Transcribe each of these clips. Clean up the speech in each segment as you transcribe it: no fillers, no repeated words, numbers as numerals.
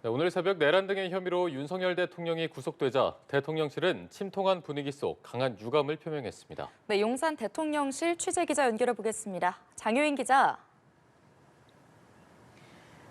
네, 오늘 새벽 내란 등의 혐의로 윤석열 대통령이 구속되자 대통령실은 침통한 분위기 속 강한 유감을 표명했습니다. 네, 용산 대통령실 취재기자 연결해 보겠습니다. 장효인 기자.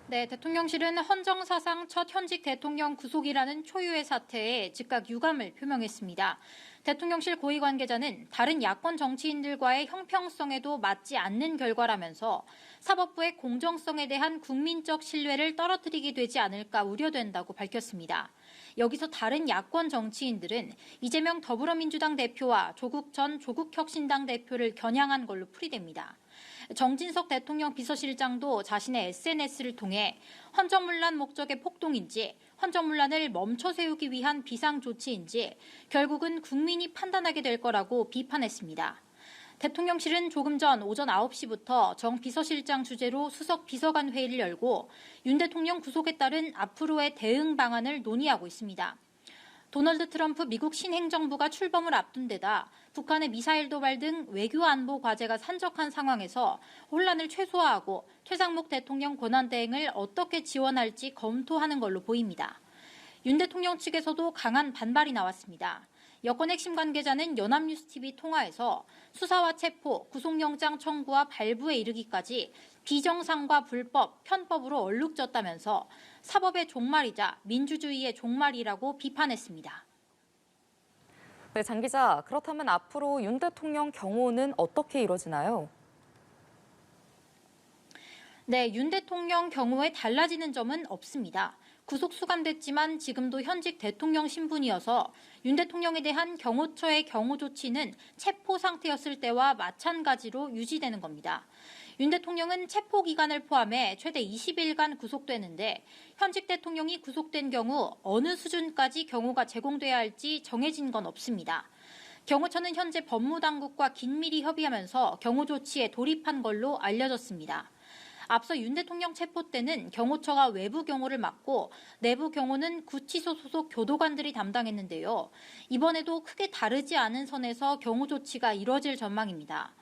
네, 대통령실은 헌정사상 첫 현직 대통령 구속이라는 초유의 사태에 즉각 유감을 표명했습니다. 대통령실 고위 관계자는 다른 야권 정치인들과의 형평성에도 맞지 않는 결과라면서 사법부의 공정성에 대한 국민적 신뢰를 떨어뜨리게 되지 않을까 우려된다고 밝혔습니다. 여기서 다른 야권 정치인들은 이재명 더불어민주당 대표와 조국 전 조국혁신당 대표를 겨냥한 걸로 풀이됩니다. 정진석 대통령 비서실장도 자신의 SNS를 통해 헌정문란 목적의 폭동인지 헌정문란을 멈춰 세우기 위한 비상조치인지 결국은 국민이 판단하게 될 거라고 비판했습니다. 대통령실은 조금 전 오전 9시부터 정 비서실장 주재로 수석 비서관 회의를 열고 윤 대통령 구속에 따른 앞으로의 대응 방안을 논의하고 있습니다. 도널드 트럼프 미국 신행정부가 출범을 앞둔 데다 북한의 미사일 도발 등 외교 안보 과제가 산적한 상황에서 혼란을 최소화하고 최상목 대통령 권한대행을 어떻게 지원할지 검토하는 걸로 보입니다. 윤 대통령 측에서도 강한 반발이 나왔습니다. 여권 핵심 관계자는 연합뉴스TV 통화에서 수사와 체포, 구속영장 청구와 발부에 이르기까지 비정상과 불법, 편법으로 얼룩졌다면서 사법의 종말이자 민주주의의 종말이라고 비판했습니다. 네, 장 기자. 그렇다면 앞으로 윤 대통령 경호는 어떻게 이루어지나요? 네, 윤 대통령 경우에 달라지는 점은 없습니다. 구속 수감됐지만 지금도 현직 대통령 신분이어서 윤 대통령에 대한 경호처의 경호 조치는 체포 상태였을 때와 마찬가지로 유지되는 겁니다. 윤 대통령은 체포 기간을 포함해 최대 20일간 구속되는데 현직 대통령이 구속된 경우 어느 수준까지 경호가 제공돼야 할지 정해진 건 없습니다. 경호처는 현재 법무당국과 긴밀히 협의하면서 경호 조치에 돌입한 걸로 알려졌습니다. 앞서 윤 대통령 체포 때는 경호처가 외부 경호를 맡고 내부 경호는 구치소 소속 교도관들이 담당했는데요. 이번에도 크게 다르지 않은 선에서 경호 조치가 이뤄질 전망입니다.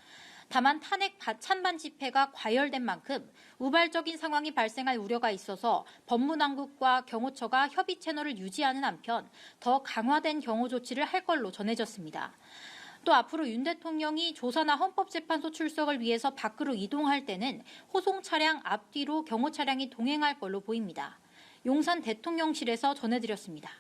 다만 탄핵 찬반 집회가 과열된 만큼 우발적인 상황이 발생할 우려가 있어서 법무당국과 경호처가 협의 채널을 유지하는 한편 더 강화된 경호 조치를 할 걸로 전해졌습니다. 또 앞으로 윤 대통령이 조사나 헌법재판소 출석을 위해서 밖으로 이동할 때는 호송 차량 앞뒤로 경호 차량이 동행할 걸로 보입니다. 용산 대통령실에서 전해드렸습니다.